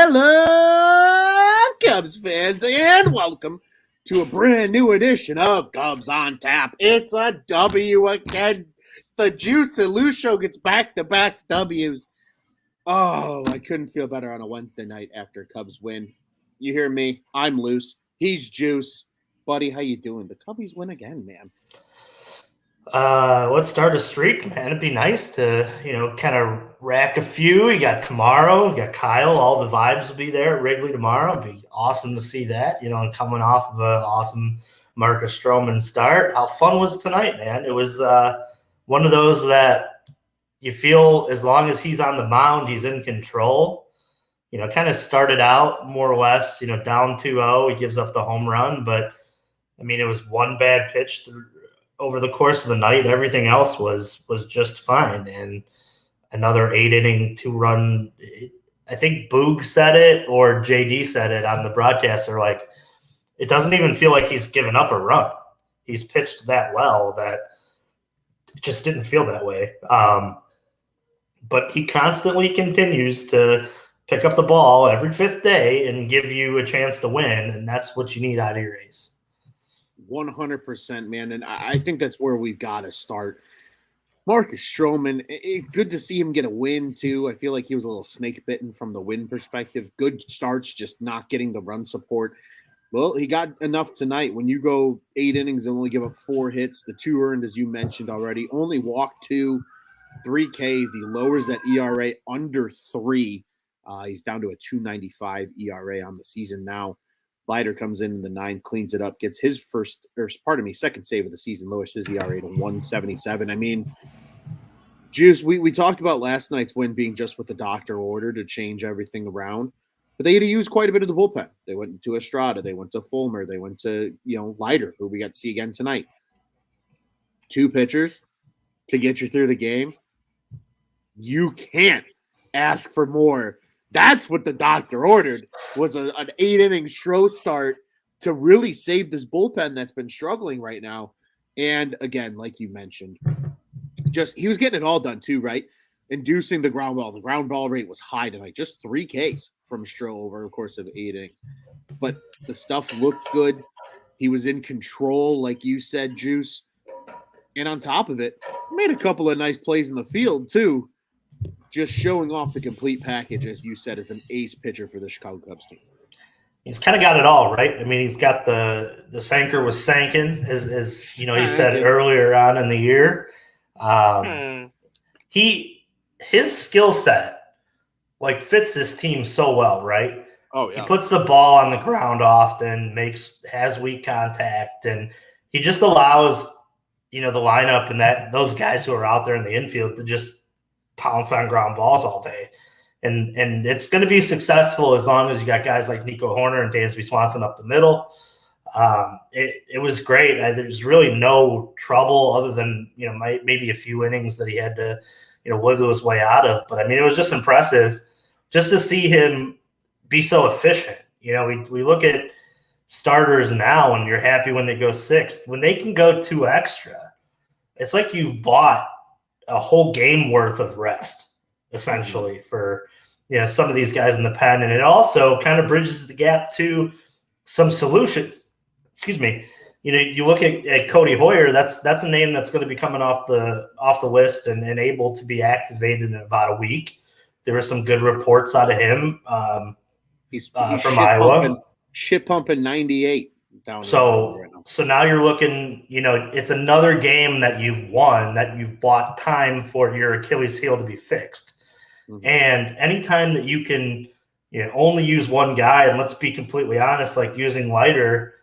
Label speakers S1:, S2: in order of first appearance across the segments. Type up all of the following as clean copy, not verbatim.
S1: Hello, Cubs fans, and welcome to a brand new edition of Cubs on Tap. It's a W again. The Juice and Luce show gets back-to-back W's. Oh, I couldn't feel better on a Wednesday night after Cubs win. You hear me? I'm Luce. He's Juice. Buddy, how you doing? The Cubbies win again, man.
S2: Let's start a streak, man. It'd be nice to, kind of rack a few. You got tomorrow, you got Kyle. All the vibes will be there at Wrigley tomorrow. It'd be awesome to see that, and coming off of an awesome Marcus Stroman start. How fun was it tonight, man? It was one of those that you feel as long as he's on the mound, he's in control. Kind of started out more or less, down 2-0. He gives up the home run, but, it was one bad pitch over the course of the night. Everything else was just fine. And another 8-inning, 2-run. I think Boog said it or JD said it on the broadcast. They're like, it doesn't even feel like he's given up a run. He's pitched that well that it just didn't feel that way. But he constantly continues to pick up the ball every fifth day and give you a chance to win. And that's what you need out of your ace.
S1: 100%, man. And I think that's where we've got to start. Marcus Stroman, it's good to see him get a win, too. I feel like he was a little snake bitten from the win perspective. Good starts, just not getting the run support. Well, he got enough tonight. When you go 8 innings and only give up 4 hits, the 2 earned, as you mentioned already, only walked 2, 3 Ks. He lowers that ERA under 3. He's down to a 2.95 ERA on the season now. Leiter comes in the 9th, cleans it up, gets his second save of the season, lowers his ERA to 1.77. Juice, we talked about last night's win being just what the doctor ordered to change everything around, but they had to use quite a bit of the bullpen. They went to Estrada, they went to Fulmer, they went to, Leiter, who we got to see again tonight. 2 pitchers to get you through the game. You can't ask for more. That's what the doctor ordered, was an 8-inning Stro start to really save this bullpen that's been struggling right now. And again, like you mentioned, he was getting it all done too, right? Inducing the ground ball. The ground ball rate was high tonight, just 3 Ks from Stro over the course of 8 innings. But the stuff looked good. He was in control, like you said, Juice. And on top of it, made a couple of nice plays in the field too. Just showing off the complete package, as you said, as an ace pitcher for the Chicago Cubs team.
S2: He's kind of got it all, right? He's got the Sanker was sanking, as he said earlier on in the year. His skill set fits this team so well, right?
S1: Oh yeah.
S2: He puts the ball on the ground often, has weak contact, and he just allows the lineup and those guys who are out there in the infield to just pounce on ground balls all day. And it's going to be successful as long as you got guys like Nico Horner and Dansby Swanson up the middle. It was great. There was really no trouble other than, maybe a few innings that he had to, wiggle his way out of. But, it was just impressive just to see him be so efficient. We look at starters now and you're happy when they go 6th. When they can go 2 extra, it's like you've bought a whole game worth of rest, essentially, for some of these guys in the pen. And it also kind of bridges the gap to some solutions. Excuse me. You look at Cody Hoyer, that's a name that's going to be coming off the list and able to be activated in about a week. There were some good reports out of him.
S1: He's
S2: from Iowa.
S1: Shit pumping 98.
S2: So now you're looking, it's another game that you've won, that you've bought time for your Achilles heel to be fixed. Mm-hmm. And anytime that you can only use one guy, and let's be completely honest, like using Leiter,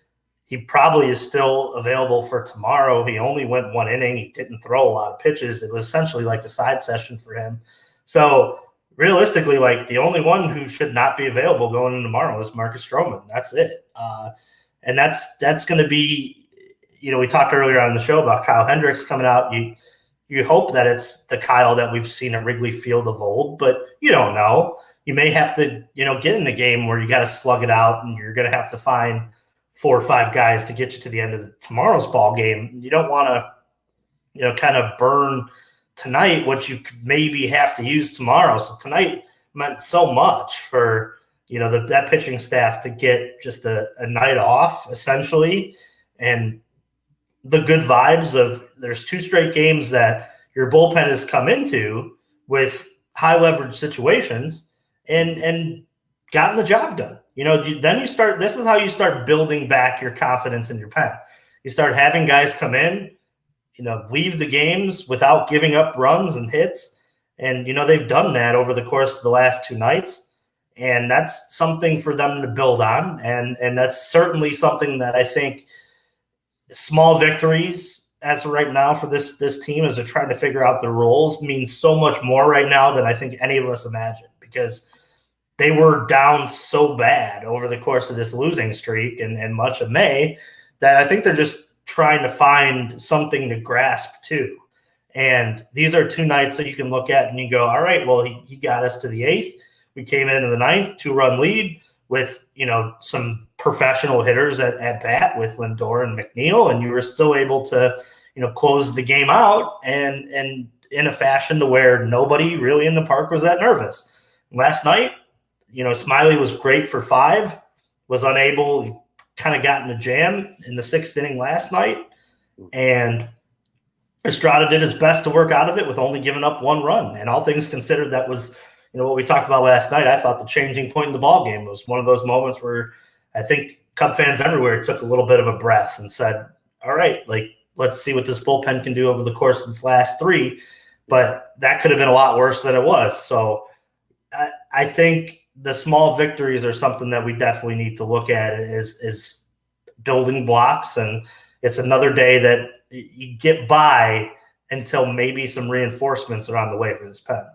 S2: he probably is still available for tomorrow. He only went 1 inning. He didn't throw a lot of pitches. It was essentially like a side session for him. So realistically, the only one who should not be available going into tomorrow is Marcus Stroman. That's it. And that's going to be, we talked earlier on the show about Kyle Hendricks coming out. You hope that it's the Kyle that we've seen at Wrigley Field of old, but you don't know. You may have to, get in a game where you got to slug it out and you're going to have to find 4 or 5 guys to get you to the end of tomorrow's ball game. You don't want to, kind of burn tonight what you could maybe have to use tomorrow. So tonight meant so much for, that pitching staff to get just a night off, essentially, and the good vibes of there's 2 straight games that your bullpen has come into with high leverage situations and gotten the job done. Then you start – this is how you start building back your confidence in your pen. You start having guys come in, leave the games without giving up runs and hits. And, they've done that over the course of the last 2 nights. And that's something for them to build on. And that's certainly something that I think small victories as of right now for this team as they're trying to figure out their roles means so much more right now than I think any of us imagined, because they were down so bad over the course of this losing streak and much of May that I think they're just trying to find something to grasp too. And these are 2 nights that you can look at and you go, all right, well, he got us to the 8th. We came into the 9th, 2-run lead with, some professional hitters at bat with Lindor and McNeil, and you were still able to, close the game out and in a fashion to where nobody really in the park was that nervous. Last night, Smiley was great for 5, was unable, kind of got in a jam in the 6th inning last night, and Estrada did his best to work out of it with only giving up 1 run. And all things considered, that was, what we talked about last night. I thought the changing point in the ball game was one of those moments where I think Cub fans everywhere took a little bit of a breath and said, all right, let's see what this bullpen can do over the course of this last 3. But that could have been a lot worse than it was. So I think the small victories are something that we definitely need to look at is building blocks. And it's another day that you get by until maybe some reinforcements are on the way for this pen.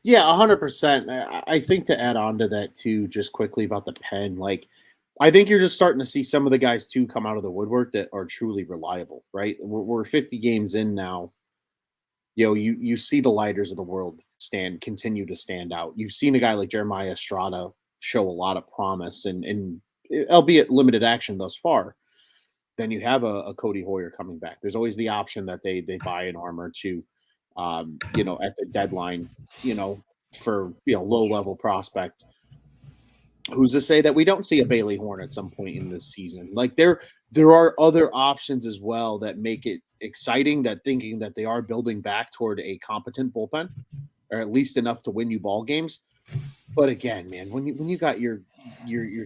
S1: Yeah, 100%. I think to add on to that too, just quickly about the pen, I think you're just starting to see some of the guys too come out of the woodwork that are truly reliable, right? We're 50 games in now. You see the lighters of the world continue to stand out. You've seen a guy like Jeremiah Estrada show a lot of promise and albeit limited action thus far. Then you have a Cody Hoyer coming back. There's always the option that they buy an arm or 2, at the deadline, for, low level prospect. Who's to say that we don't see a Bailey Horn at some point in this season? There are other options as well that make it exciting, that thinking that they are building back toward a competent bullpen, or at least enough to win you ball games. But again, man, when you got your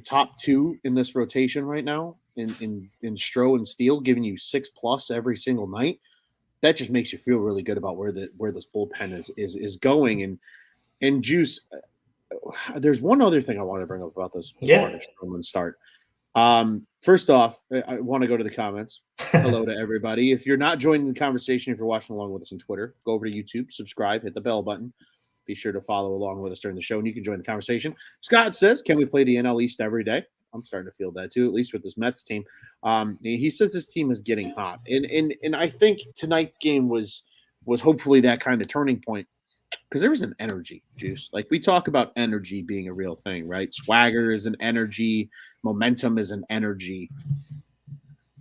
S1: top 2 in this rotation right now, in Stro and Steele giving you 6+ every single night, that just makes you feel really good about where this bullpen is going. And Juice, there's one other thing I want to bring up about this start. First off, I want to go to the comments. Hello to everybody. If you're not joining the conversation, if you're watching along with us on Twitter, go over to YouTube, subscribe, hit the bell button. Be sure to follow along with us during the show, and you can join the conversation. Scott says, can we play the NL East every day? I'm starting to feel that too, at least with this Mets team. He says this team is getting hot. And I think tonight's game was hopefully that kind of turning point, because there was an energy, Juice. We talk about energy being a real thing, right? Swagger is an energy, momentum is an energy.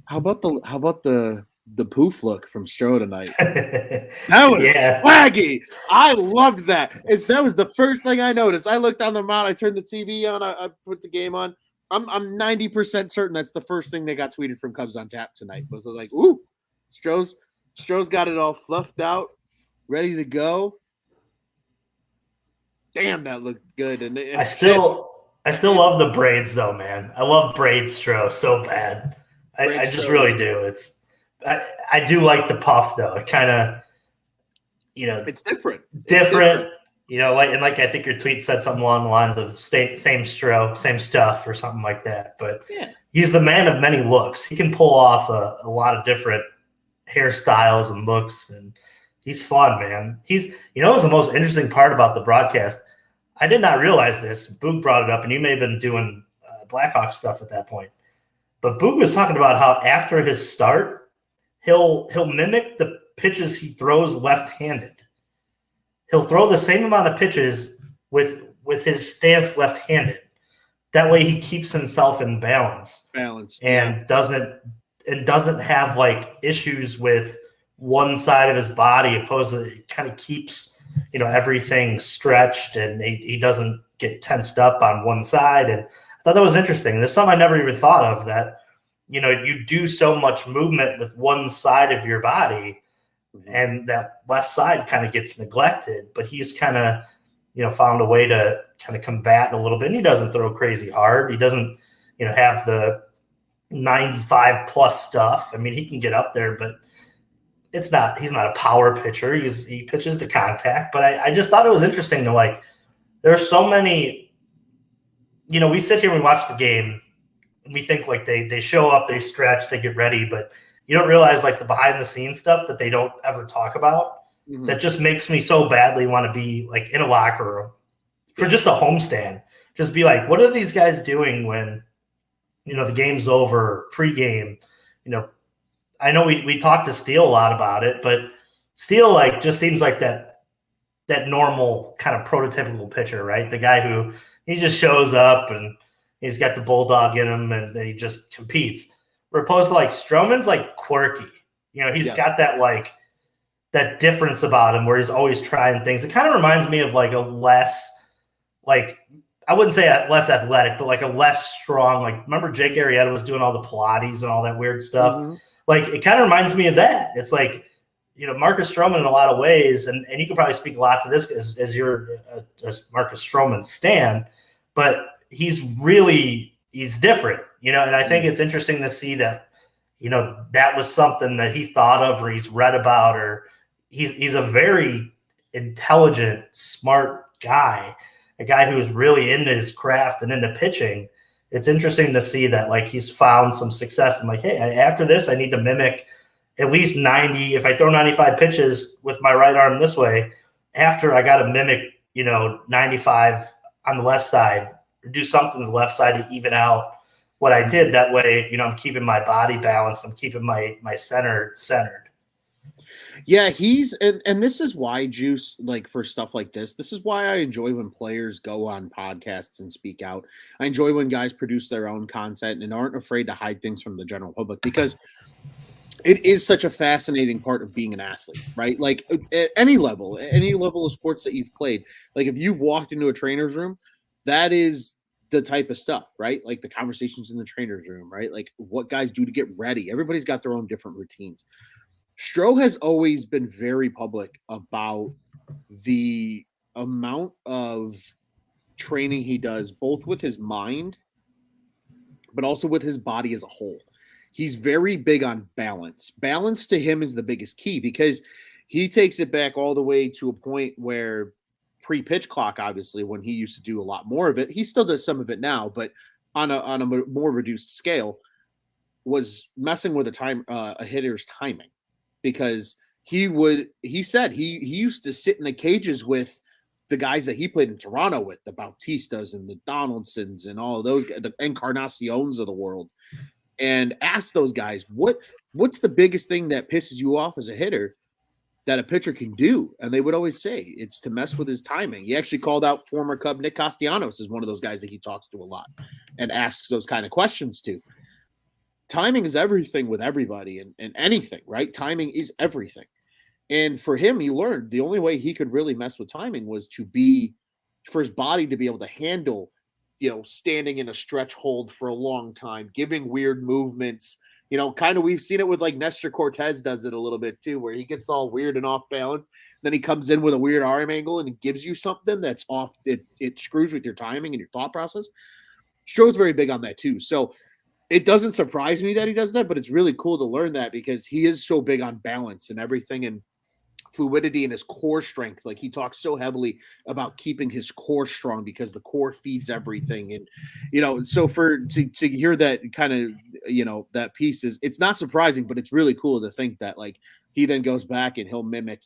S1: How about the poof look from Stro tonight? That was swaggy. I loved that. That was the first thing I noticed. I looked on the mound, I turned the TV on, I put the game on. I'm 90% certain that's the first thing they got tweeted from Cubs on Tap tonight. Was like, ooh, Stro's got it all fluffed out, ready to go. Damn, that looked good. And
S2: I still love the braids though, man. I love braids Stro so bad. I just really do. I do like the puff though. It kind of,
S1: it's different.
S2: I think your tweet said something along the lines of same Stro, same stuff or something like that. But he's the man of many looks. He can pull off a lot of different hairstyles and looks, and he's fun, man. He's, what's the most interesting part about the broadcast? I did not realize this. Boog brought it up, and you may have been doing Blackhawks stuff at that point. But Boog was talking about how after his start, he'll mimic the pitches he throws left-handed. He'll throw the same amount of pitches with his stance left-handed. That way he keeps himself in balance. And doesn't have issues with one side of his body, opposed to it kind of keeps everything stretched and he doesn't get tensed up on one side. And I thought that was interesting. There's something I never even thought of, that, you do so much movement with one side of your body and that left side kind of gets neglected, but he's kind of, found a way to kind of combat a little bit. And he doesn't throw crazy hard. He doesn't, have the 95 plus stuff. I mean, he can get up there, but he's not a power pitcher. He pitches to contact. But I just thought it was interesting to, like, there's so many, we sit here and we watch the game and we think, like, they show up, they stretch, they get ready, but you don't realize, like, the behind the scenes stuff that they don't ever talk about. Mm-hmm. That just makes me so badly want to be, like, in a locker room for just a homestand. Just be like, what are these guys doing when, the game's over, pregame? I know we talked to Steele a lot about it, but Steele, like, just seems like that normal kind of prototypical pitcher, right? The guy who he just shows up and he's got the bulldog in him and he just competes. Where opposed to, like, Stroman's, like, quirky. He's got that, like, that difference about him where he's always trying things. It kind of reminds me of, like, a less, like, I wouldn't say less athletic, but, like, a less strong, like, remember Jake Arrieta was doing all the Pilates and all that weird stuff? Mm-hmm. Like, it kind of reminds me of that. It's like, Marcus Stroman in a lot of ways, and you can probably speak a lot to this as you're a Marcus Stroman stan, but he's different, and I think it's interesting to see that, that was something that he thought of or he's read about, or he's a very intelligent, smart guy, a guy who's really into his craft and into pitching. It's interesting to see that, like, he's found some success and, like, hey, after this, I need to mimic at least 90. If I throw 95 pitches with my right arm this way, after I got to mimic, 95 on the left side, or do something to the left side to even out what I did. That way, I'm keeping my body balanced. I'm keeping my center centered.
S1: Yeah, and this is why, Juice, like, for stuff like this is why I enjoy when players go on podcasts and speak out. I enjoy when guys produce their own content and aren't afraid to hide things from the general public, because it is such a fascinating part of being an athlete, right? Like, at any level of sports that you've played, like, if you've walked into a trainer's room, that is the type of stuff, right? Like, the conversations in the trainer's room, right? Like, what guys do to get ready. Everybody's got their own different routines. Stro has always been very public about the amount of training he does, both with his mind, but also with his body as a whole. He's very big on balance. Balance to him is the biggest key, because he takes it back all the way to a point where pre-pitch clock, obviously, when he used to do a lot more of it, he still does some of it now, but on a more reduced scale, was messing with a hitter's timing. Because he said he used to sit in the cages with the guys that he played in Toronto with, the Bautistas and the Donaldsons and all of those guys, the Encarnaciones of the world, and ask those guys, what's the biggest thing that pisses you off as a hitter that a pitcher can do? And they would always say it's to mess with his timing. He actually called out former Cub Nick Castellanos as one of those guys that he talks to a lot and asks those kind of questions to. Timing is everything with everybody and anything, right? Timing is everything. And for him, he learned the only way he could really mess with timing was for his body to be able to handle, standing in a stretch hold for a long time, giving weird movements, kind of, we've seen it with, like, Nestor Cortez does it a little bit too, where he gets all weird and off balance. Then he comes in with a weird arm angle and it gives you something that's off. It screws with your timing and your thought process. Stro's very big on that too. So it doesn't surprise me that he does that, but it's really cool to learn that, because he is so big on balance and everything, and fluidity and his core strength. Like, he talks so heavily about keeping his core strong, because the core feeds everything. And, so to hear that kind of, that piece it's not surprising, but it's really cool to think that, like, he then goes back and he'll mimic,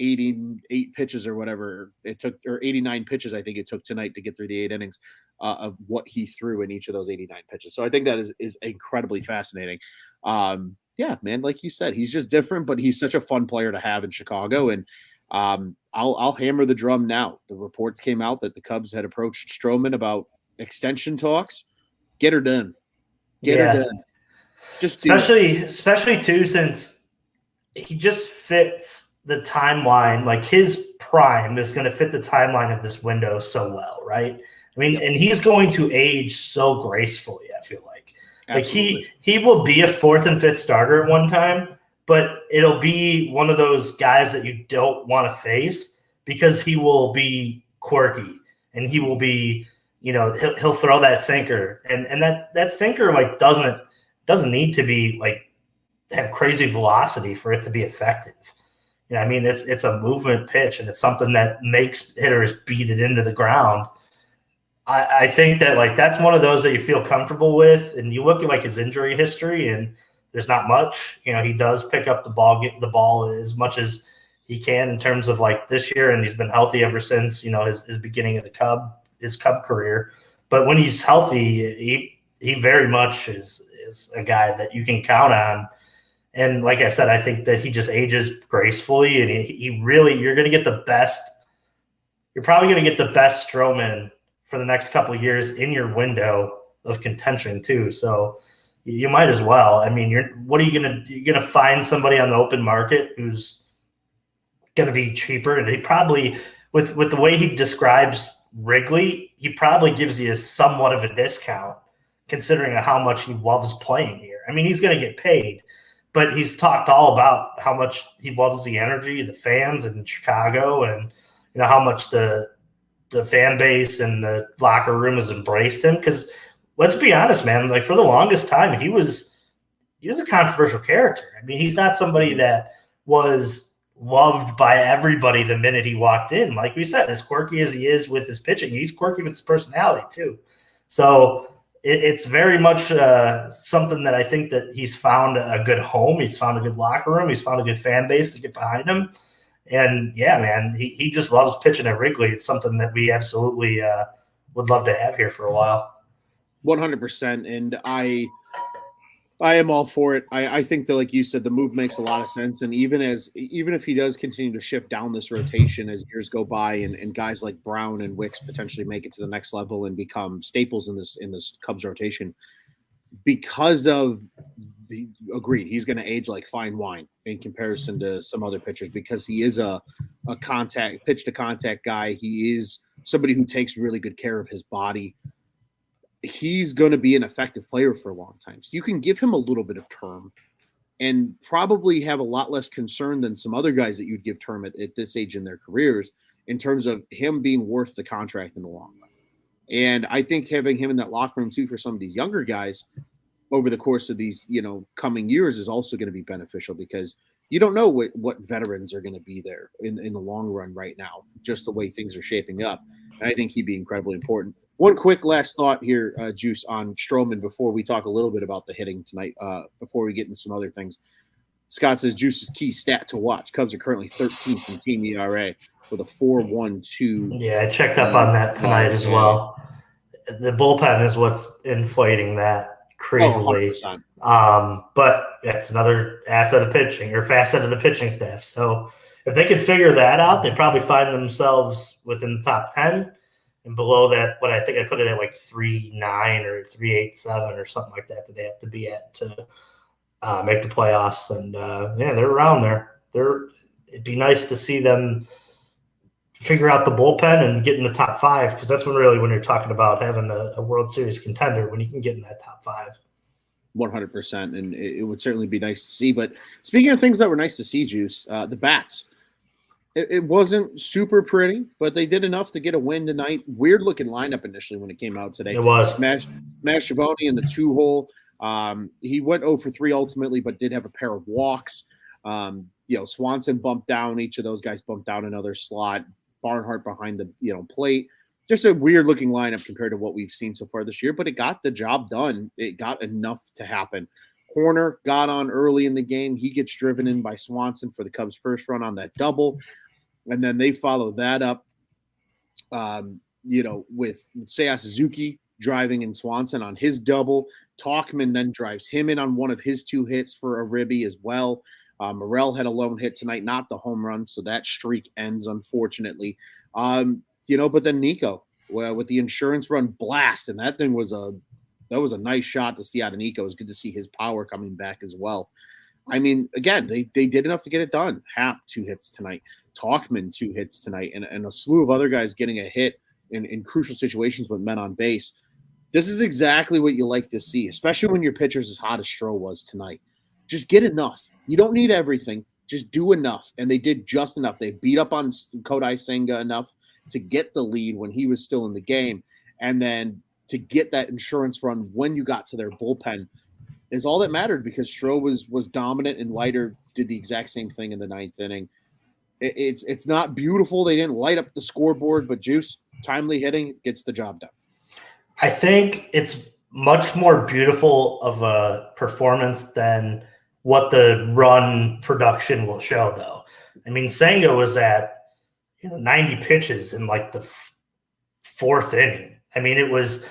S1: 88 pitches or whatever it took, or 89 pitches, I think it took tonight to get through the 8 innings of what he threw in each of those 89 pitches. So I think that is incredibly fascinating. Yeah, man, like you said, he's just different, but he's such a fun player to have in Chicago. And I'll hammer the drum now. The reports came out that the Cubs had approached Stroman about extension talks. Get her done. Get her done. Just
S2: especially too, since he just fits the timeline, like his prime is going to fit the timeline of this window so well, right? I mean, and he's going to age so gracefully, I feel like.
S1: Absolutely.
S2: Like he will be a fourth and fifth starter at one time, but it'll be one of those guys that you don't want to face because he will be quirky and he will be, he'll throw that sinker and that sinker like doesn't need to be like have crazy velocity for it to be effective. I mean, it's a movement pitch and it's something that makes hitters beat it into the ground. I think that like that's one of those that you feel comfortable with, and you look at like his injury history, and there's not much. He does pick up the ball, get the ball as much as he can in terms of like this year, and he's been healthy ever since his beginning of his Cub career. But when he's healthy, he very much is a guy that you can count on. And like I said, I think that he just ages gracefully, and he really you're going to get the best. You're probably going to get the best Stroman for the next couple of years in your window of contention too. So you might as well. I mean, you're going to find somebody on the open market who's going to be cheaper, and he probably with the way he describes Wrigley, he probably gives you somewhat of a discount considering how much he loves playing here. I mean, he's going to get paid, but he's talked all about how much he loves the energy, the fans in Chicago, and how much the fan base and the locker room has embraced him. Because let's be honest, man, like for the longest time, he was a controversial character. I mean, he's not somebody that was loved by everybody the minute he walked in. Like we said, as quirky as he is with his pitching, he's quirky with his personality too. So it's very much something that I think that he's found a good home. He's found a good locker room. He's found a good fan base to get behind him. And yeah, man, he just loves pitching at Wrigley. It's something that we absolutely would love to have here for a while.
S1: 100%. And I am all for it. I think that, like you said, the move makes a lot of sense. And even if he does continue to shift down this rotation as years go by, and guys like Brown and Wicks potentially make it to the next level and become staples in this Cubs rotation, because of agreed, he's going to age like fine wine in comparison to some other pitchers because he is a pitch to contact guy. He is somebody who takes really good care of his body. He's going to be an effective player for a long time. So you can give him a little bit of term and probably have a lot less concern than some other guys that you'd give term at this age in their careers in terms of him being worth the contract in the long run. And I think having him in that locker room too for some of these younger guys over the course of these, coming years is also going to be beneficial because you don't know what veterans are going to be there in the long run right now, just the way things are shaping up. And I think he'd be incredibly important. One quick last thought here, Juice, on Stroman before we talk a little bit about the hitting tonight, before we get into some other things. Scott says Juice's key stat to watch. Cubs are currently 13th in team ERA with a 4.12.
S2: Yeah, I checked up on that tonight as well. The bullpen is what's inflating that crazily. But that's another asset of pitching or facet of the pitching staff. So if they could figure that out, they probably find themselves within the top 10 and below that. What I think I put it at like 3.9 or 3.87 or something like that they have to be at to make the playoffs. And they're around there. It'd be nice to see them figure out the bullpen and get in the top 5 because that's when you're talking about having a World Series contender when you can get in that top 5.
S1: 100%, and it would certainly be nice to see. But speaking of things that were nice to see, Juice, the bats. It wasn't super pretty, but they did enough to get a win tonight. Weird looking lineup initially when it came out today.
S2: It was
S1: Mastrobuoni in the 2-hole. He went 0 for 3 ultimately, but did have a pair of walks. Swanson bumped down. Each of those guys bumped down another slot. Barnhart behind the plate. Just a weird looking lineup compared to what we've seen so far this year, but it got the job done. It got enough to happen. Corner got on early in the game. He gets driven in by Swanson for the Cubs' first run on that double. And then they follow that up, with Seiya Suzuki driving in Swanson on his double. Talkman then drives him in on one of his 2 hits for a ribby as well. Morel had a lone hit tonight, not the home run, so that streak ends, unfortunately. But then Nico with the insurance run blast, and that was a nice shot to see out of Nico. It was good to see his power coming back as well. I mean, again, they did enough to get it done. Hap, 2 hits tonight. Talkman, 2 hits tonight. And a slew of other guys getting a hit in crucial situations with men on base. This is exactly what you like to see, especially when your pitcher's as hot as Stro was tonight. Just get enough. You don't need everything. Just do enough. And they did just enough. They beat up on Kodai Senga enough to get the lead when he was still in the game. And then to get that insurance run when you got to their bullpen is all that mattered, because Stro was dominant, and Leiter did the exact same thing in the 9th inning. It's not beautiful. They didn't light up the scoreboard, but Juice, timely hitting, gets the job done.
S2: I think it's much more beautiful of a performance than what the run production will show, though. I mean, Senga was at 90 pitches in like the 4th inning. I mean, it was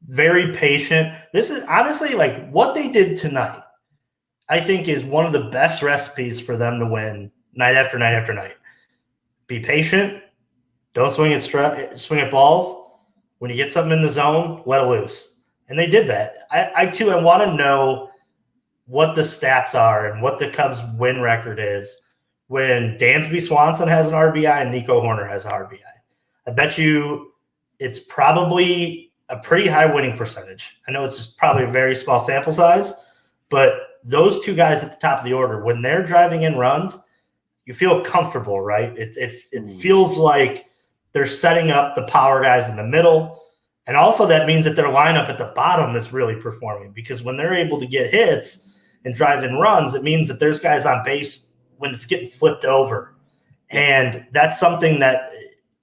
S2: very patient. This is honestly like what they did tonight, I think, is one of the best recipes for them to win night after night after night. Be patient. Don't swing at balls. When you get something in the zone, let it loose. And they did that. I want to know what the stats are and what the Cubs win record is when Dansby Swanson has an RBI and Nico Horner has an RBI. I bet you it's probably a pretty high winning percentage. I know it's just probably a very small sample size, but those two guys at the top of the order, when they're driving in runs, you feel comfortable, right? It feels like they're setting up the power guys in the middle. And also that means that their lineup at the bottom is really performing, because when they're able to get hits and drive in runs, it means that there's guys on base when it's getting flipped over. And that's something that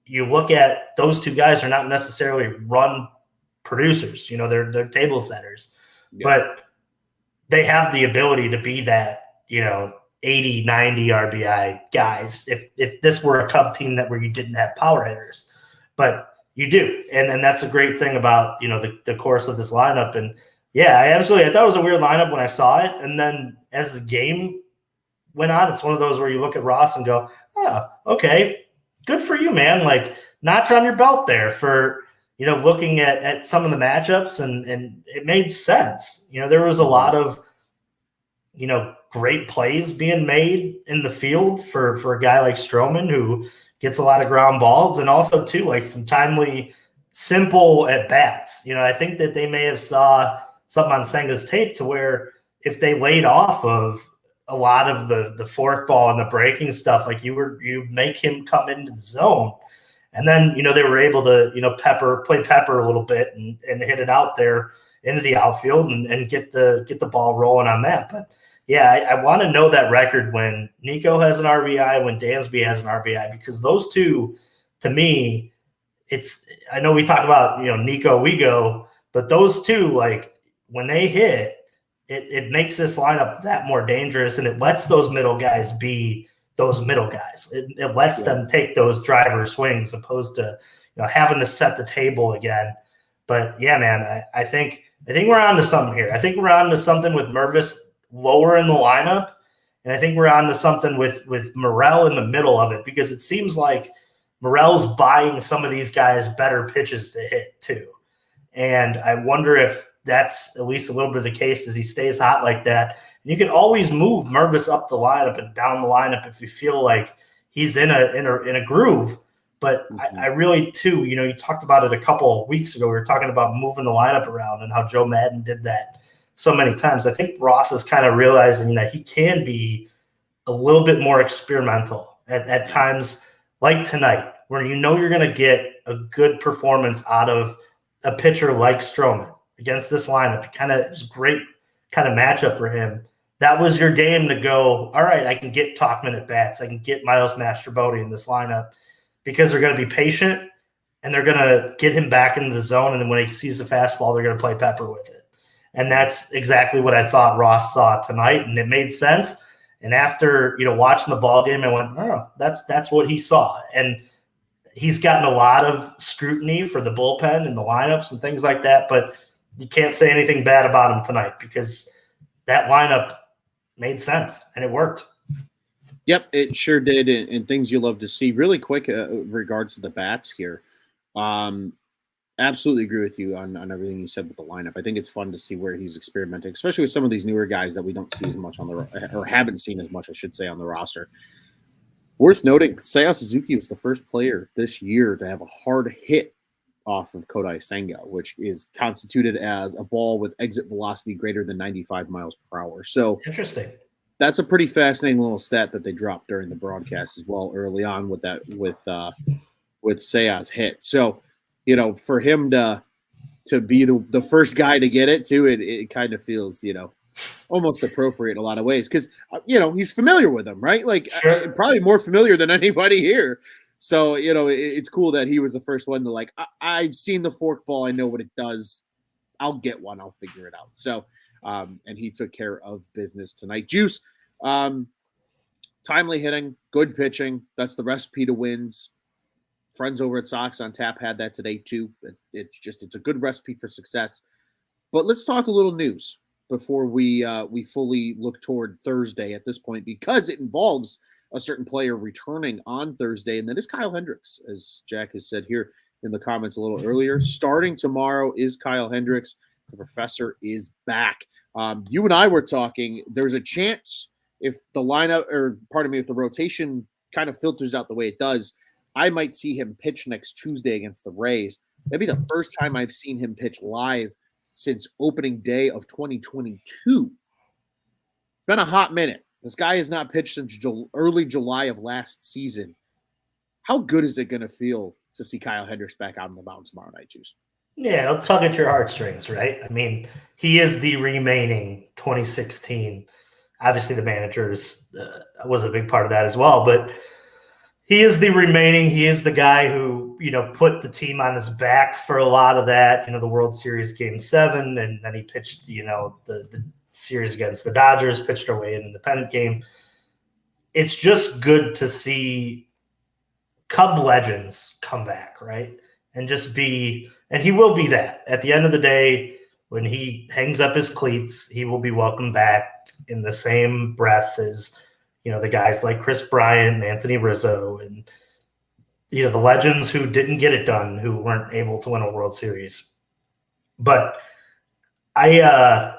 S2: you look at. Those two guys are not necessarily run producers. They're table setters. But they have the ability to be that, 80, 90 RBI guys if this were a Cub team where you didn't have power hitters. But you do. And that's a great thing about, the course of this lineup. And, yeah, I thought it was a weird lineup when I saw it. And then as the game went on, it's one of those where you look at Ross and go, oh, okay, good for you, man. Like, notch on your belt there for, looking at some of the matchups, and it made sense. There was a lot of, great plays being made in the field for a guy like Stroman, who gets a lot of ground balls, and also too, like, some timely, simple at bats. I think that they may have saw something on Senga's tape to where if they laid off of a lot of the fork ball and the breaking stuff, like you make him come into the zone. And then, they were able to, play pepper a little bit and hit it out there into the outfield and get the ball rolling on that. But yeah, I want to know that record when Nico has an RBI, when Dansby has an RBI, because those two, to me, I know we talk about, Nico, we go, but those two, like, when they hit, it makes this lineup that more dangerous, and it lets those middle guys be those middle guys. It lets them take those driver swings, opposed to having to set the table again. But yeah, man, I think we're on to something here. I think we're on to something with Mervis lower in the lineup, and I think we're on to something with Morel in the middle of it, because it seems like Morel's buying some of these guys better pitches to hit too. And I wonder if that's at least a little bit of the case as he stays hot like that. And you can always move Mervis up the lineup and down the lineup if you feel like he's in a groove. But I really, too, you talked about it a couple of weeks ago. We were talking about moving the lineup around and how Joe Madden did that so many times. I think Ross is kind of realizing that he can be a little bit more experimental at times like tonight, where you're going to get a good performance out of a pitcher like Stroman against this lineup. It's a great kind of matchup for him. That was your game to go, all right, I can get Talkman at bats. I can get Miles Mastrobuoni in this lineup, because they're going to be patient and they're going to get him back into the zone. And then when he sees the fastball, they're going to play pepper with it. And that's exactly what I thought Ross saw tonight. And it made sense. And after, watching the ball game, I went, oh, that's what he saw. And he's gotten a lot of scrutiny for the bullpen and the lineups and things like that, but you can't say anything bad about him tonight, because that lineup made sense and it worked.
S1: Yep, it sure did, and things you love to see. Really quick, regards to the bats here. Absolutely agree with you on everything you said with the lineup. I think it's fun to see where he's experimenting, especially with some of these newer guys that we don't see as much on the or haven't seen as much, I should say, on the roster. Worth noting, Seiya Suzuki was the first player this year to have a hard hit off of Kodai Senga, which is constituted as a ball with exit velocity greater than 95 miles per hour. So
S2: Interesting.
S1: that's a pretty fascinating little stat that they dropped during the broadcast as well early on with that with Seiya's hit. So, for him to be the first guy to get it too, it kind of feels, almost appropriate in a lot of ways because, he's familiar with them, right? Like
S2: Sure.
S1: probably more familiar than anybody here. So, it's cool that he was the first one to like, I've seen the forkball. I know what it does. I'll get one. I'll figure it out. So, and he took care of business tonight. Juice, timely hitting, good pitching. That's the recipe to wins. Friends over at Sox on Tap had that today too. It's a good recipe for success. But let's talk a little news before we fully look toward Thursday at this point, because it involves a certain player returning on Thursday, and that is Kyle Hendricks, as Jack has said here in the comments a little earlier. Starting tomorrow is Kyle Hendricks. The professor is back. You and I were talking. There's a chance if the lineup, or pardon me, if the rotation kind of filters out the way it does, I might see him pitch next Tuesday against the Rays. Maybe the first time I've seen him pitch live since opening day of 2022. Been a hot minute. This guy has not pitched since early July of last season. How good is it going to feel to see Kyle Hendricks back out on the mound tomorrow night, Juice?
S2: Yeah, it'll tug at your heartstrings, right? I mean, he is the remaining 2016. Obviously, the managers was a big part of that as well, but he is the guy who, put the team on his back for a lot of that, the World Series Game 7, and then he pitched, the series against the Dodgers, pitched our way in the pennant game. It's just good to see Cub legends come back, right? And and he will be that. At the end of the day, when he hangs up his cleats, he will be welcomed back in the same breath as the guys like Chris Bryant and Anthony Rizzo and, the legends who didn't get it done, who weren't able to win a World Series. But I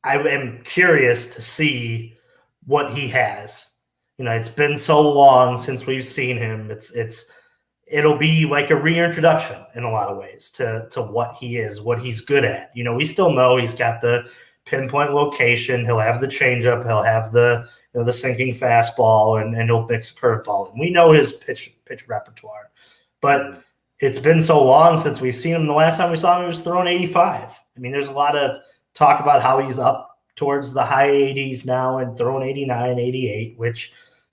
S2: am curious to see what he has. It's been so long since we've seen him. It'll be like a reintroduction in a lot of ways to what he is, what he's good at. We still know he's got the pinpoint location. He'll have the changeup. He'll have the sinking fastball, and he'll mix a curveball. And we know his pitch repertoire. But it's been so long since we've seen him. The last time we saw him, he was throwing 85. I mean, there's a lot of talk about how he's up towards the high 80s now and throwing 89, 88, which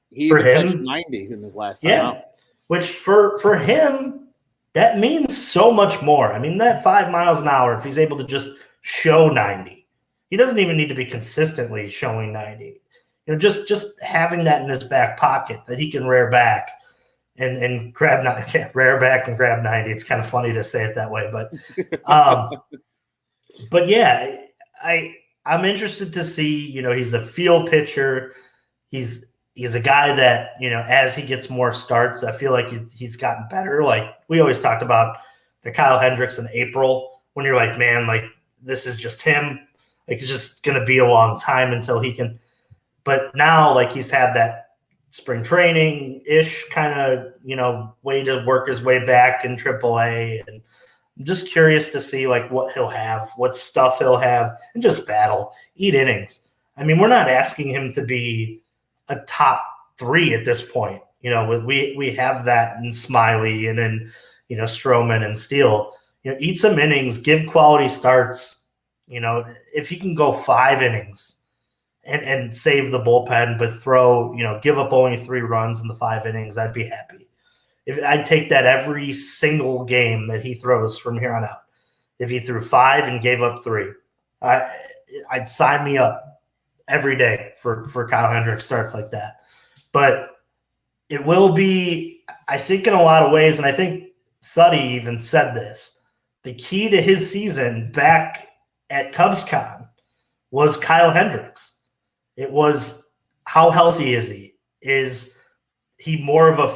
S1: he
S2: for him
S1: touched 90 in his last time out.
S2: Which for him, that means so much more. I mean, that 5 miles an hour, if he's able to just show 90, he doesn't even need to be consistently showing 90. Just having that in his back pocket that he can rear back and grab 90, rear back and grab 90. It's kind of funny to say it that way, but yeah, I'm interested to see. He's a field pitcher. He's a guy that, as he gets more starts, I feel like he's gotten better. Like we always talked about the Kyle Hendricks in April, when you're like, man, like this is just him. Like it's just going to be a long time until he can. But now, like he's had that spring training-ish kind of, way to work his way back in AAA. And I'm just curious to see like what he'll have, what stuff he'll have, and just battle, eat innings. I mean, we're not asking him to be a top 3 at this point. We have that in Smiley and in, Stroman and Steele. Eat some innings, give quality starts. If he can go 5 innings and save the bullpen, but give up only 3 runs in the 5 innings, I'd be happy. I'd take that every single game that he throws from here on out. If he threw 5 and gave up 3, I'd sign me up every day for Kyle Hendricks starts like that. But it will be, I think, in a lot of ways, and I think Suddy even said this, the key to his season back at CubsCon was Kyle Hendricks. It was, how healthy is he? Is he more of a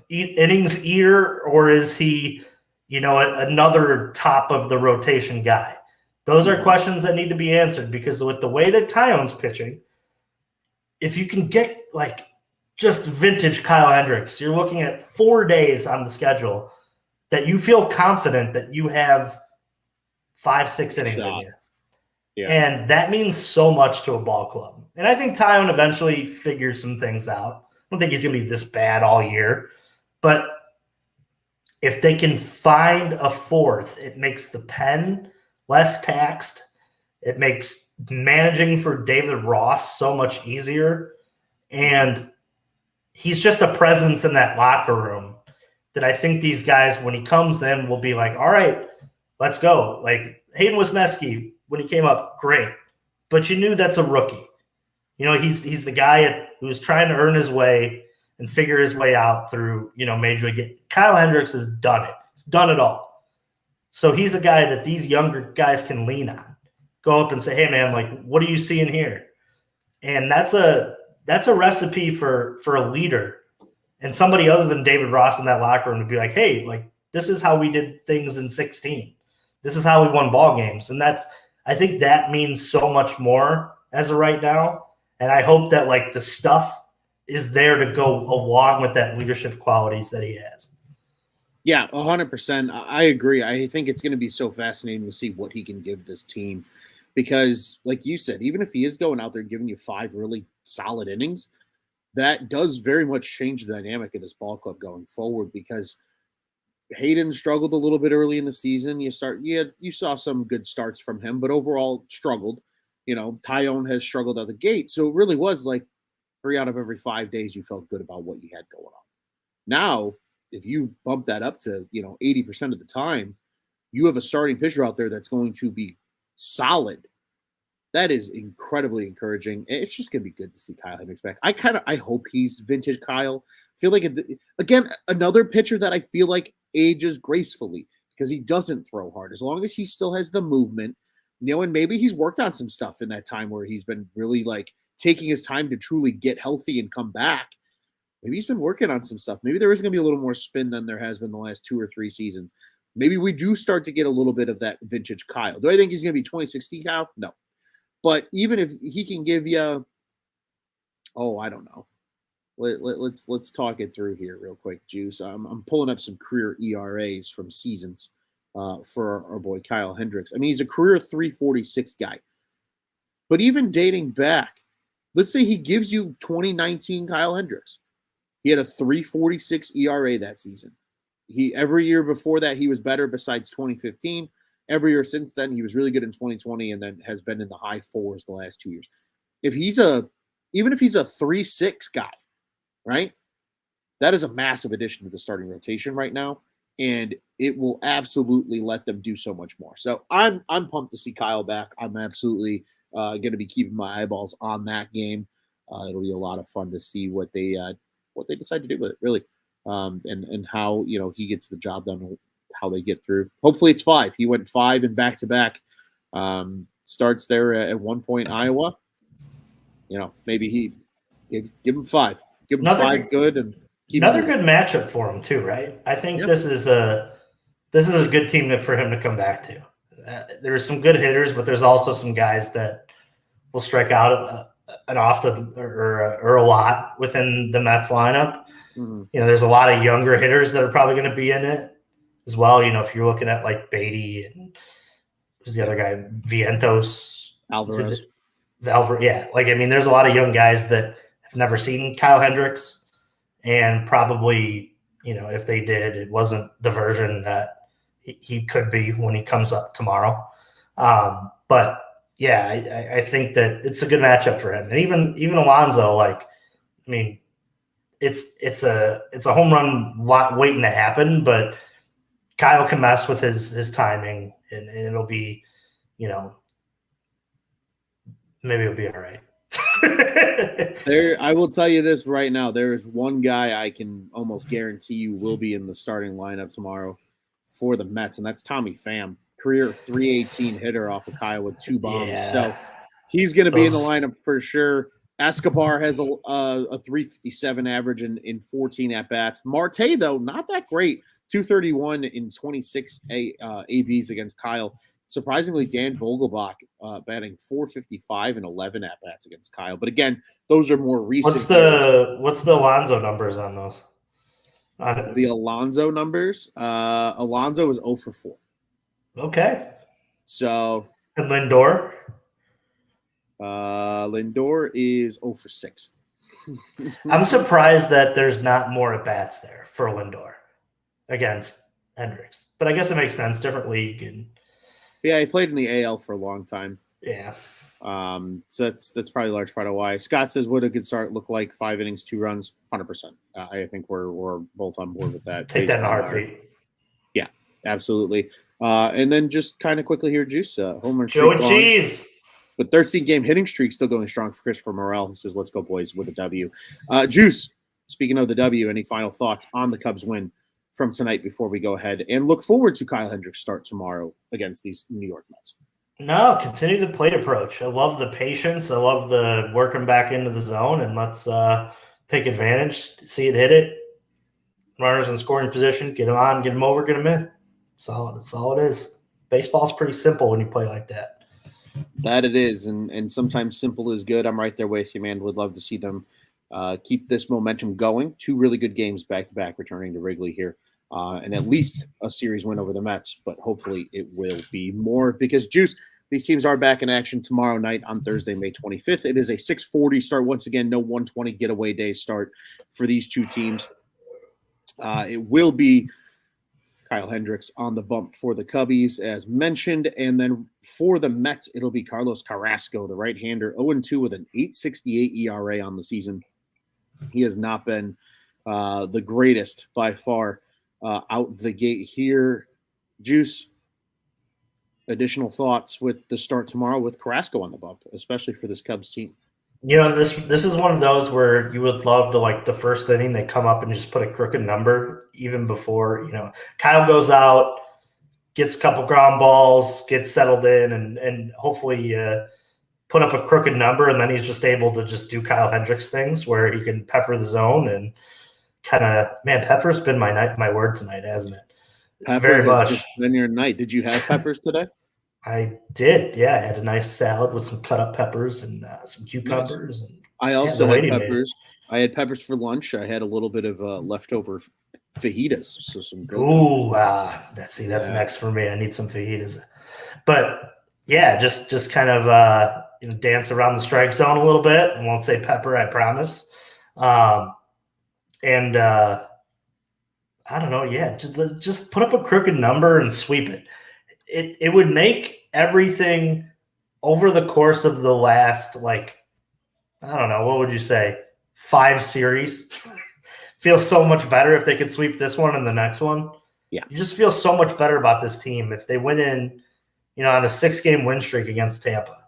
S2: innings eater, or is he, another top of the rotation guy? Those are questions that need to be answered, because with the way that Tyone's pitching, if you can get like just vintage Kyle Hendricks, you're looking at 4 days on the schedule that you feel confident that you have 5-6 innings in you. Yeah. And that means so much to a ball club. And I think Tyone eventually figures some things out. I don't think he's going to be this bad all year. But if they can find a fourth, it makes the pen less taxed. It makes managing for David Ross so much easier. And he's just a presence in that locker room that I think these guys, when he comes in, will be like, all right, let's go. Like Hayden Wisniewski, when he came up, great. But you knew that's a rookie. He's the guy who's trying to earn his way and figure his way out through, Major League. Kyle Hendricks has done it. He's done it all. So he's a guy that these younger guys can lean on. Go up and say, hey, man, like, what are you seeing here? And that's a recipe for a leader. And somebody other than David Ross in that locker room would be like, hey, like, this is how we did things in 2016. This is how we won ball games. And I think that means so much more as of right now. And I hope that like the stuff is there to go along with that leadership qualities that he has.
S1: Yeah, 100%. I agree. I think it's going to be so fascinating to see what he can give this team, because like you said, even if he is going out there giving you 5 really solid innings, that does very much change the dynamic of this ball club going forward, because Hayden struggled a little bit early in the season. You saw some good starts from him, but overall struggled. Tyone has struggled out the gate. So it really was like 3 out of every 5 days you felt good about what you had going on. Now, if you bump that up to, 80% of the time, you have a starting pitcher out there that's going to be solid. That is incredibly encouraging. It's just going to be good to see Kyle Hendricks back. I hope he's vintage Kyle. I feel like, again, another pitcher that I feel like ages gracefully because he doesn't throw hard. As long as he still has the movement, and maybe he's worked on some stuff in that time where he's been really like taking his time to truly get healthy and come back. Maybe he's been working on some stuff. Maybe there is going to be a little more spin than there has been the last 2 or 3 seasons. Maybe we do start to get a little bit of that vintage Kyle. Do I think he's going to be 2016 Kyle? No. But even if he can give you, I don't know. Let's talk it through here real quick, Juice. I'm pulling up some career ERAs from seasons for our boy Kyle Hendricks. I mean, he's a career 346 guy. But even dating back, let's say he gives you 2019 Kyle Hendricks. He had a 346 ERA that season. Every year before that, he was better besides 2015. Every year since then, he was really good in 2020 and then has been in the high 4s the last 2 years. Even if he's a 3.6 guy, right? That is a massive addition to the starting rotation right now, and it will absolutely let them do so much more. So I'm pumped to see Kyle back. I'm absolutely going to be keeping my eyeballs on that game. It'll be a lot of fun to see what they decide to do with it, really, and how he gets the job done, how they get through. Hopefully it's 5. He went 5 in back-to-back starts there at one point in Iowa. Maybe he give him 5. Give him 5 good and keep
S2: another good matchup for him too, right? I think this is a good team for him to come back to. There's some good hitters, but there's also some guys that will strike out an often or a lot within the Mets lineup. Mm-hmm. There's a lot of younger hitters that are probably going to be in it as well. If you're looking at like Beatty and who's the other guy, Vientos,
S1: Alvarez.
S2: Yeah. There's a lot of young guys that have never seen Kyle Hendricks, and probably, if they did, it wasn't the version that he could be when he comes up tomorrow. But yeah, I think that it's a good matchup for him. And even Alonso, it's a home run waiting to happen, but Kyle can mess with his timing, and it'll be, maybe it'll be all right.
S1: I will tell you this right now. There is one guy I can almost guarantee you will be in the starting lineup tomorrow for the Mets, and that's Tommy Pham. Career 318 hitter off of Kyle with 2 bombs. Yeah. So he's going to be in the lineup for sure. Escobar has a 357 average in 14 at bats. Marte, though, not that great. 231 in 26 ABs against Kyle. Surprisingly, Dan Vogelbach batting 455 and 11 at bats against Kyle. But again, those are more recent.
S2: What's the Alonso numbers on those?
S1: The Alonso numbers. Alonso is 0 for 4.
S2: Okay.
S1: So.
S2: And Lindor?
S1: Lindor is 0 for 6.
S2: I'm surprised that there's not more at bats there for Lindor against Hendricks. But I guess it makes sense. Different league. And
S1: yeah, he played in the AL for a long time.
S2: Yeah.
S1: So that's probably a large part of why. Scott says, what a good start look like? 5 innings, 2 runs, 100%. I think we're both on board with that.
S2: Take that in a heartbeat.
S1: Yeah, absolutely. And then just kind of quickly here, Juice. Homer
S2: Joe and Cheese.
S1: But 13-game hitting streak still going strong for Christopher Morel, who says, let's go, boys, with a W. Juice, speaking of the W, any final thoughts on the Cubs win from tonight before we go ahead and look forward to Kyle Hendricks' start tomorrow against these New York Mets?
S2: No, continue the plate approach. I love the patience. I love the working back into the zone, and let's take advantage, see it hit it. Runners in scoring position, get them on, get them over, get them in. So that's all it is. Baseball's pretty simple when you play like that.
S1: That it is, and sometimes simple is good. I'm right there with you, man. Would love to see them keep this momentum going. 2 really good games back-to-back returning to Wrigley here, and at least a series win over the Mets, but hopefully it will be more because, Juice, these teams are back in action tomorrow night on Thursday, May 25th. It is a 6:40 start. Once again, no 1:20 getaway day start for these 2 teams. It will be Kyle Hendricks on the bump for the Cubbies, as mentioned. And then for the Mets, it'll be Carlos Carrasco, the right-hander, 0-2 with an 8.68 ERA on the season. He has not been the greatest by far out the gate here. Juice, additional thoughts with the start tomorrow with Carrasco on the bump, especially for this Cubs team?
S2: You know, this is one of those where you would love to, like, the first inning, they come up and just put a crooked number even before, Kyle goes out, gets a couple ground balls, gets settled in, and hopefully put up a crooked number, and then he's just able to just do Kyle Hendricks things where he can pepper the zone and kind of, man, pepper's been my word tonight, hasn't it?
S1: Pepper Very much. Just been your night. Did you have peppers today?
S2: I did, yeah. I had a nice salad with some cut up peppers and some cucumbers. Nice. And
S1: I also had peppers. I had peppers for lunch. I had a little bit of leftover fajitas, so some good.
S2: Ooh, that's next for me. I need some fajitas, but yeah, just kind of dance around the strike zone a little bit. I won't say pepper, I promise. And I don't know, yeah, just put up a crooked number and sweep it. It would make everything over the course of the last, like, I don't know, what would you say, 5 series feel so much better if they could sweep this one and the next one.
S1: Yeah.
S2: You just feel so much better about this team if they went in, on a 6-game win streak against Tampa.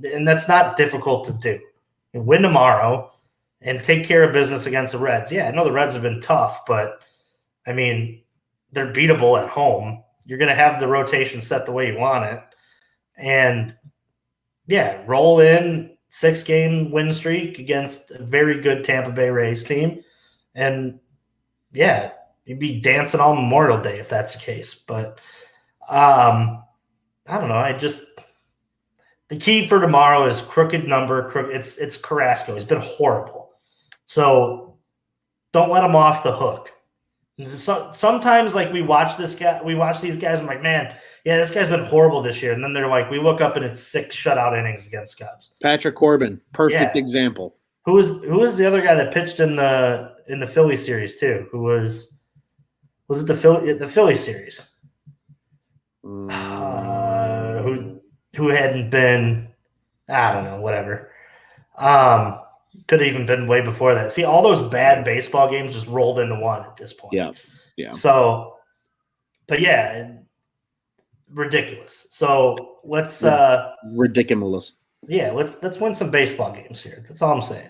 S2: And that's not difficult to do. You win tomorrow and take care of business against the Reds. Yeah, I know the Reds have been tough, but, I mean, they're beatable at home. You're going to have the rotation set the way you want it. And, yeah, roll in 6-game win streak against a very good Tampa Bay Rays team. And, yeah, you'd be dancing on Memorial Day if that's the case. But I don't know. The key for tomorrow is crooked number. It's Carrasco. He's been horrible. So don't let him off the hook. So, sometimes, like, we watch these guys, I'm like, man, yeah, this guy's been horrible this year. And then they're like, we look up and it's 6 shutout innings against Cubs.
S1: Patrick Corbin, perfect example.
S2: Who was the other guy that pitched in the Philly series too? Who was it the Philly series? Who hadn't been, I don't know, whatever. Could have even been way before that. See, all those bad baseball games just rolled into one at this point.
S1: Yeah.
S2: So, but yeah, ridiculous. So let's
S1: ridiculous.
S2: Yeah, let's win some baseball games here. That's all I'm saying.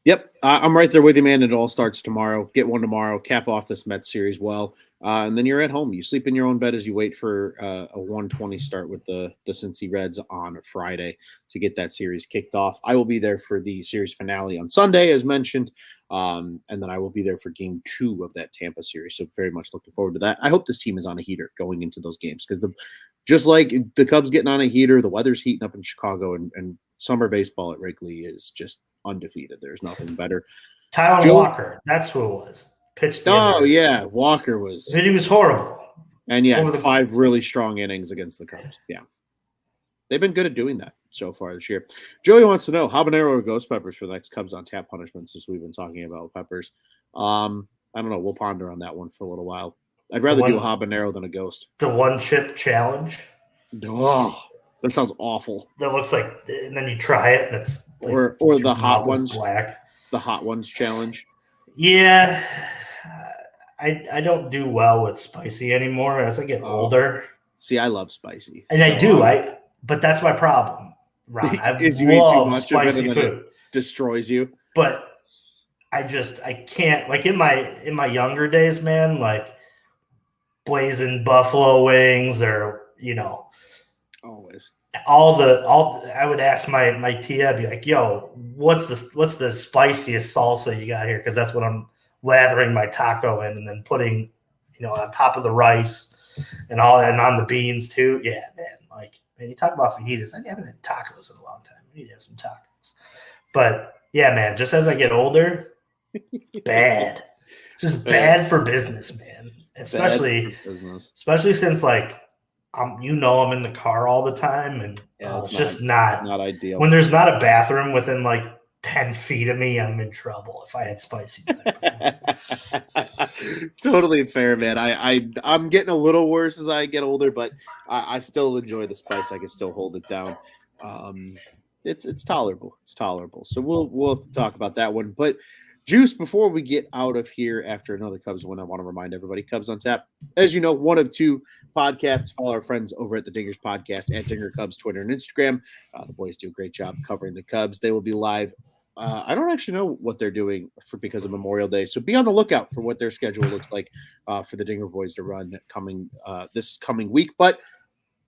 S1: Yep, I'm right there with you, man. It all starts tomorrow. Get one tomorrow. Cap off this Mets series well, and then you're at home. You sleep in your own bed as you wait for a 1:20 start with the Cincy Reds on Friday to get that series kicked off. I will be there for the series finale on Sunday, as mentioned, and then I will be there for Game 2 of that Tampa series. So very much looking forward to that. I hope this team is on a heater going into those games because just like the Cubs getting on a heater, the weather's heating up in Chicago, and summer baseball at Wrigley is just undefeated. There's nothing better.
S2: Tyler Walker, that's who it was. Pitched.
S1: Yeah, Walker was.
S2: He was horrible.
S1: And yeah, 5 really strong innings against the Cubs. Yeah, they've been good at doing that so far this year. Joey wants to know habanero or ghost peppers for the next Cubs on tap punishment since we've been talking about peppers. I don't know. We'll ponder on that one for a little while. I'd rather do a habanero than a ghost.
S2: The one chip challenge.
S1: Oh, that sounds awful.
S2: That looks like, and then you try it, and it's like,
S1: or the hot ones,
S2: black.
S1: The hot ones challenge.
S2: Yeah, I don't do well with spicy anymore as I get older.
S1: See, I love spicy,
S2: and I do. But that's my problem, Ron. I
S1: is you eat too much
S2: spicy
S1: of it and food. It destroys you.
S2: But I can't. Like in my younger days, man, like blazing buffalo wings, or
S1: always.
S2: I would ask my tia, I'd be like, yo, what's the spiciest salsa you got here? Because that's what I'm lathering my taco in and then putting, on top of the rice and on the beans too. Yeah, man. Man, you talk about fajitas. I haven't had tacos in a long time. I need to have some tacos. But yeah, man, just as I get older, bad. Just bad for business, man. Especially since I'm in the car all the time, and it's just not
S1: ideal.
S2: When there's not a bathroom within 10 feet of me, I'm in trouble if I had spicy.
S1: Totally fair, man. I'm getting a little worse as I get older, but I still enjoy the spice. I can still hold it down. It's tolerable. It's tolerable. So we'll have to talk about that one. But Juice, before we get out of here after another Cubs win, I want to remind everybody, Cubs on Tap, as you know, one of 2 podcasts. Follow our friends over at the Dingers Podcast at Dinger Cubs, Twitter and Instagram. The boys do a great job covering the Cubs. They will be live. I don't actually know what they're doing because of Memorial Day, so be on the lookout for what their schedule looks like for the Dinger boys to run this coming week. But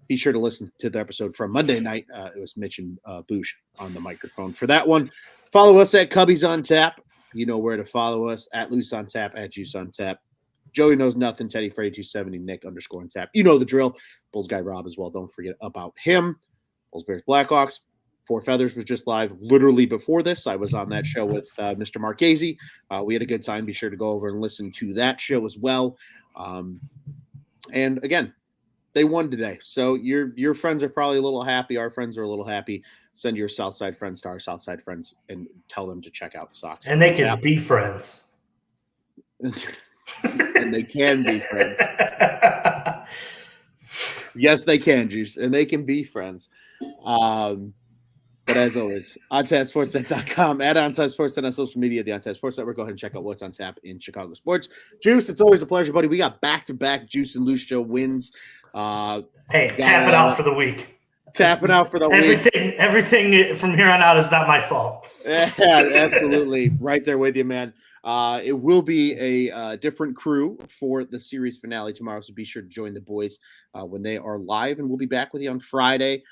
S1: be sure to listen to the episode from Monday night. It was Mitch and Boosh on the microphone for that one. Follow us at Cubbies on Tap. You know where to follow us, at Luce on Tap, at Juice on Tap. Joey knows nothing, Teddy Freddy 270, Nick _ on Tap. You know the drill. Bulls guy Rob as well. Don't forget about him. Bulls Bears Blackhawks. 4 Feathers was just live literally before this. I was on that show with Mr. Marchese. We had a good time. Be sure to go over and listen to that show as well. And again, they won today. So your friends are probably a little happy. Our friends are a little happy. Send your Southside friends to our Southside friends and tell them to check out Sox.
S2: And they can be friends.
S1: And they can be friends. Yes, they can, Juice. And they can be friends. But as always, OnTapSportsNet.com, at OnTapSportsNet on social media, the OnTap Sports Network. Go ahead and check out what's on tap in Chicago sports. Juice, it's always a pleasure, buddy. We got back-to-back Juice and Luce show wins.
S2: Hey, tap it out for the week.
S1: Tap it out for the week.
S2: Everything from here on out is not my fault.
S1: Yeah, absolutely. Right there with you, man. It will be a different crew for the series finale tomorrow, so be sure to join the boys when they are live, and we'll be back with you on Friday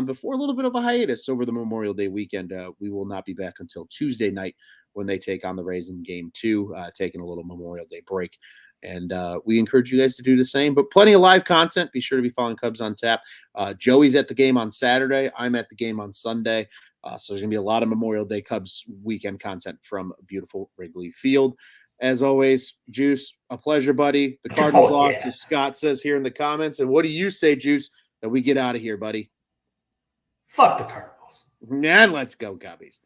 S1: before a little bit of a hiatus over the Memorial Day weekend. We will not be back until Tuesday night when they take on the Rays in Game 2, taking a little Memorial Day break. And we encourage you guys to do the same. But plenty of live content. Be sure to be following Cubs on Tap. Joey's at the game on Saturday. I'm at the game on Sunday. So there's going to be a lot of Memorial Day Cubs weekend content from beautiful Wrigley Field. As always, Juice, a pleasure, buddy. The Cardinals lost, as Scott says here in the comments. And what do you say, Juice, that we get out of here, buddy?
S2: Fuck the Cardinals.
S1: And let's go, Cubbies.